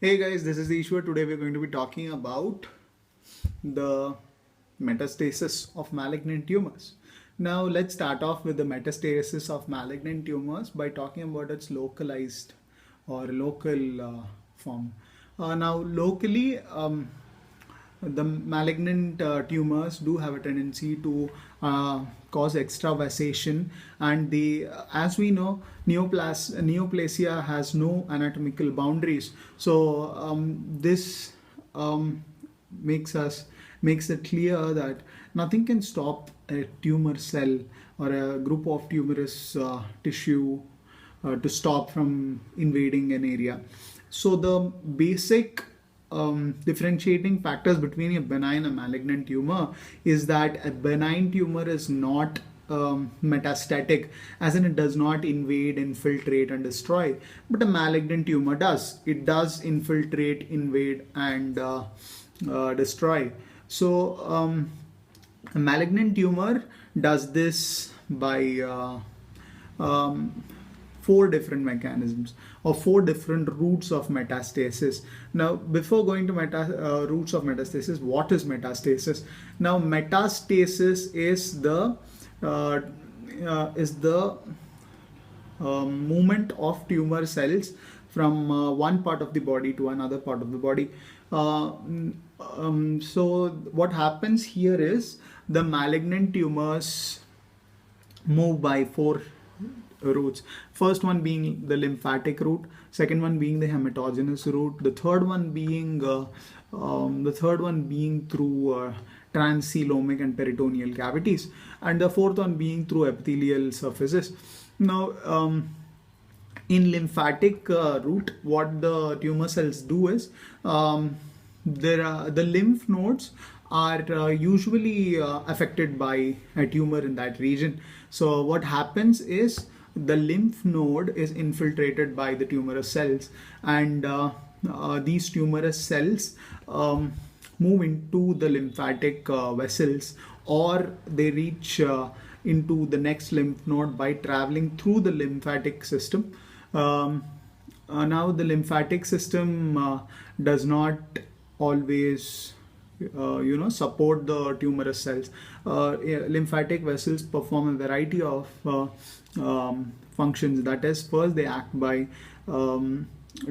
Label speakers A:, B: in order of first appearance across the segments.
A: Hey guys, this is Ishwar. Today we're going to be talking about the metastasis of malignant tumors. Now let's start off with the metastasis of malignant tumors by talking about its localized or local form. Now locally, the malignant tumors do have a tendency to cause extravasation, and as we know, neoplasia has no anatomical boundaries. So this makes us makes it clear that nothing can stop a tumor cell or a group of tumorous tissue to stop from invading an area. So the basic differentiating factors between a benign and malignant tumor is that a benign tumor is not metastatic, as in it does not invade, infiltrate, and destroy. But a malignant tumor does. It does infiltrate, invade, and destroy. So a malignant tumor does this by four different mechanisms or four different routes of metastasis. Now, before going to routes of metastasis, what is metastasis? Now, metastasis uh, is the movement of tumor cells from one part of the body to another part of the body. So what happens here is the malignant tumors move by four routes. First one being the lymphatic route, second one being the hematogenous route, the third one being through transcoelomic and peritoneal cavities, and the fourth one being through epithelial surfaces. Now, in lymphatic route, what the tumor cells do is the lymph nodes are usually affected by a tumor in that region. So what happens is the lymph node is infiltrated by the tumorous cells, and these tumorous cells move into the lymphatic vessels, or they reach into the next lymph node by traveling through the lymphatic system. Now the lymphatic system does not always support the tumorous cells. Lymphatic vessels perform a variety of functions. That is, first they act by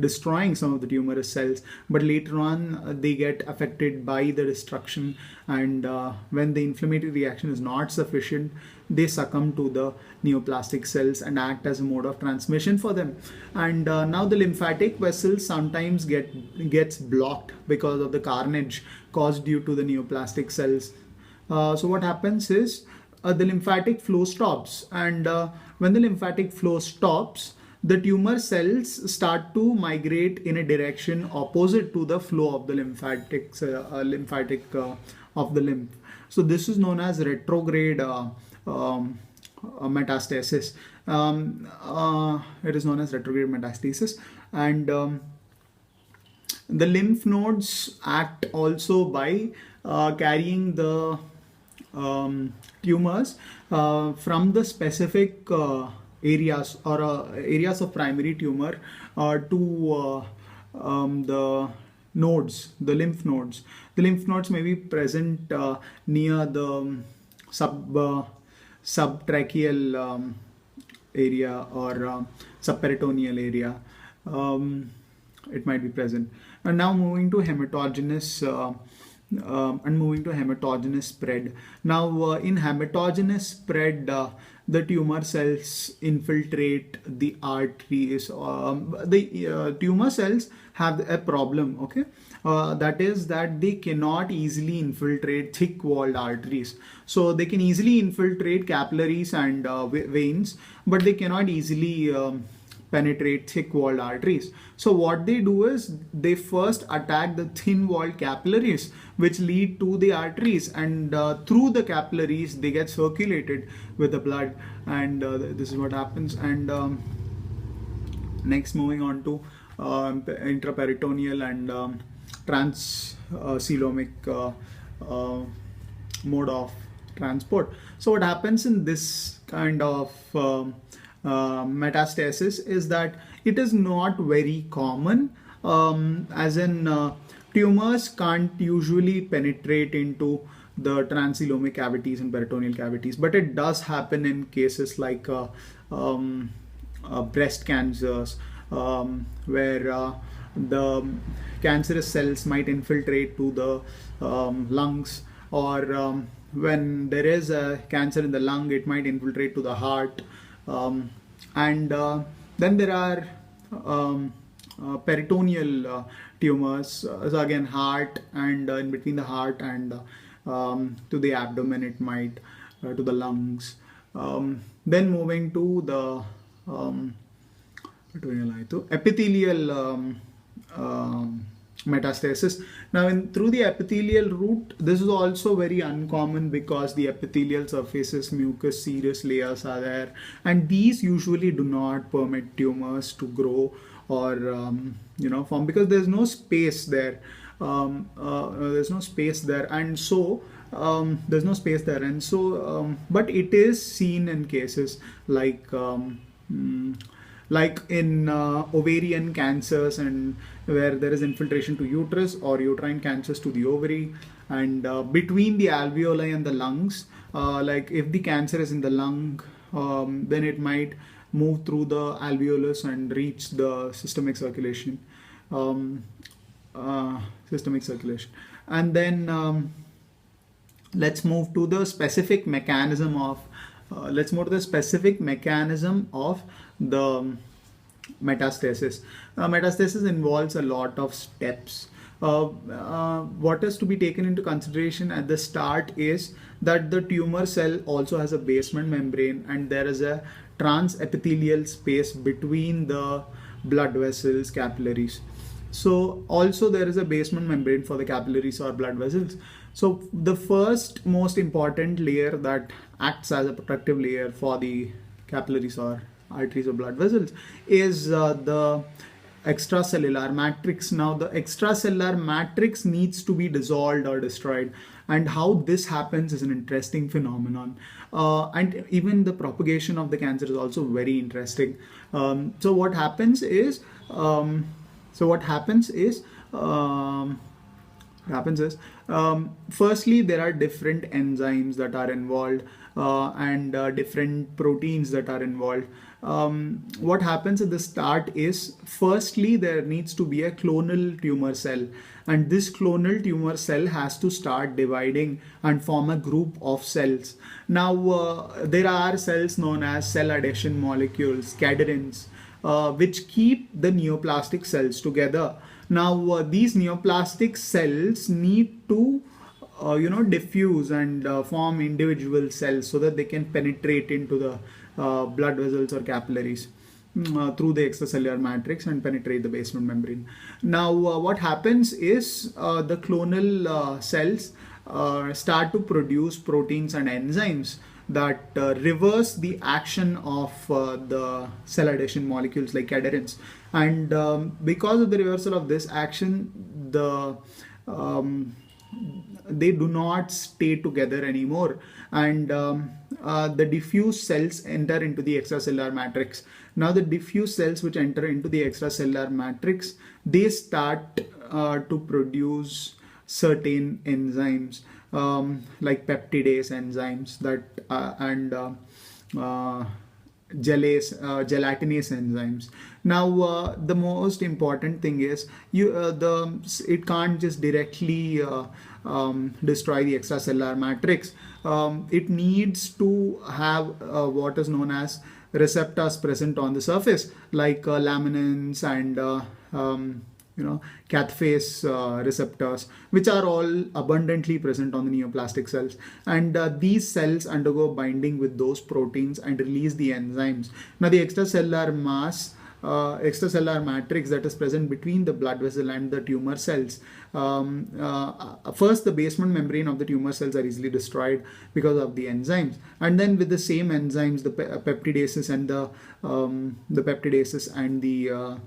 A: destroying some of the tumorous cells, but later on they get affected by the destruction, and when the inflammatory reaction is not sufficient, they succumb to the neoplastic cells and act as a mode of transmission for them. And now the lymphatic vessels sometimes gets blocked because of the carnage caused due to the neoplastic cells. So what happens is the lymphatic flow stops, and when the lymphatic flow stops, the tumor cells start to migrate in a direction opposite to the flow of the lymphatic of the lymph. So this is known as retrograde metastasis. It is known as retrograde metastasis, and the lymph nodes act also by carrying the tumors from the specific areas or areas of primary tumor to the nodes, the lymph nodes. The lymph nodes may be present near the subtracheal area or subperitoneal area. It might be present. And now moving to hematogenous spread. Now, in hematogenous spread, the tumor cells infiltrate the arteries. The tumor cells have a problem, okay? That is that they cannot easily infiltrate thick-walled arteries. So they can easily infiltrate capillaries and veins, but they cannot easily penetrate thick-walled arteries. So what they do is they first attack the thin-walled capillaries, which lead to the arteries, and through the capillaries they get circulated with the blood, and this is what happens. And next, moving on to intraperitoneal and transcoelomic mode of transport. So what happens in this kind of metastasis is that it is not very common, as in tumors can't usually penetrate into the transelomic cavities and peritoneal cavities, but it does happen in cases like breast cancers, where the cancerous cells might infiltrate to the lungs, or when there is a cancer in the lung, it might infiltrate to the heart. And then there are peritoneal tumors, so again heart, and in between the heart and to the abdomen, it might to the lungs. Then moving to the epithelial metastasis. Now, through the epithelial route, this is also very uncommon because the epithelial surfaces, mucus, serous layers are there, and these usually do not permit tumors to grow or form, because there's no space there. There's no space there, and so but it is seen in cases like in ovarian cancers, and where there is infiltration to uterus, or uterine cancers to the ovary, and between the alveoli and the lungs. Like if the cancer is in the lung, then it might move through the alveolus and reach the systemic circulation. And then let's move to the specific mechanism of the metastasis. Metastasis involves a lot of steps. What is to be taken into consideration at the start is that the tumor cell also has a basement membrane, and there is a transepithelial space between the blood vessels, capillaries. So also there is a basement membrane for the capillaries or blood vessels. So the first most important layer that acts as a protective layer for the capillaries or arteries or blood vessels is the extracellular matrix. Now the extracellular matrix needs to be dissolved or destroyed, and how this happens is an interesting phenomenon. And even the propagation of the cancer is also very interesting. So what happens is firstly, there are different enzymes that are involved, and different proteins that are involved. What happens at the start is, firstly, there needs to be a clonal tumor cell, and this clonal tumor cell has to start dividing and form a group of cells. Now, there are cells known as cell adhesion molecules, cadherins, which keep the neoplastic cells together. Now, these neoplastic cells need to diffuse and form individual cells so that they can penetrate into the blood vessels or capillaries through the extracellular matrix and penetrate the basement membrane. Now, what happens is the clonal cells start to produce proteins and enzymes that reverse the action of the cell adhesion molecules like cadherins. And because of the reversal of this action, they do not stay together anymore, and the diffuse cells enter into the extracellular matrix. Now, the diffuse cells which enter into the extracellular matrix, they start to produce certain enzymes, like peptidase enzymes and gelatinase enzymes. Now, the most important thing is it can't just directly destroy the extracellular matrix. It needs to have what is known as receptors present on the surface, like laminins and cathepase receptors, which are all abundantly present on the neoplastic cells. And these cells undergo binding with those proteins and release the enzymes. Now, the extracellular matrix that is present between the blood vessel and the tumor cells, first the basement membrane of the tumor cells are easily destroyed because of the enzymes, and then with the same enzymes, the peptidases and the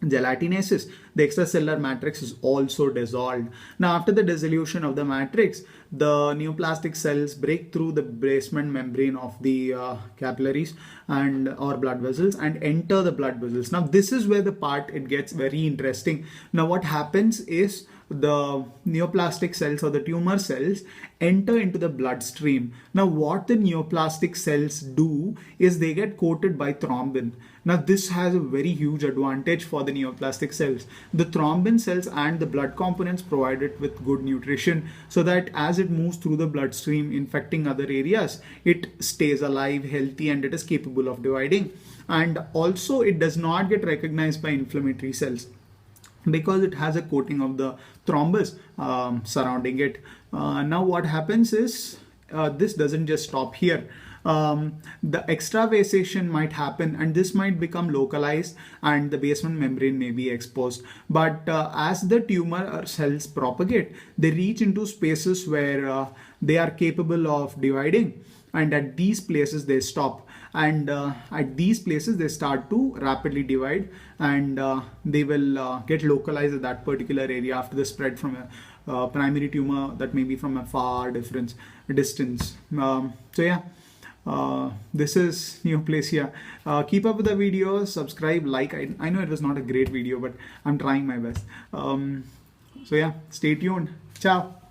A: gelatinaceous, the extracellular matrix is also dissolved. Now, after the dissolution of the matrix, the neoplastic cells break through the basement membrane of the capillaries and or blood vessels and enter the blood vessels. Now, this is where the part it gets very interesting. Now, what happens is the neoplastic cells or the tumor cells enter into the bloodstream. Now, what the neoplastic cells do is they get coated by thrombin. Now, this has a very huge advantage for the neoplastic cells. The thrombin cells and the blood components provide it with good nutrition so that as it moves through the bloodstream, infecting other areas, it stays alive, healthy, and it is capable of dividing. And also, it does not get recognized by inflammatory cells because it has a coating of the thrombus surrounding it. Now what happens is this doesn't just stop here. The extravasation might happen and this might become localized and the basement membrane may be exposed. But as the tumor cells propagate, they reach into spaces where they are capable of dividing, and at these places they stop, and at these places they start to rapidly divide, and they will get localized at that particular area after the spread from a primary tumor that may be from a far distance. So yeah, this is neoplasia. Keep up with the videos, subscribe, like. I know it was not a great video, but I'm trying my best. So yeah, stay tuned. Ciao.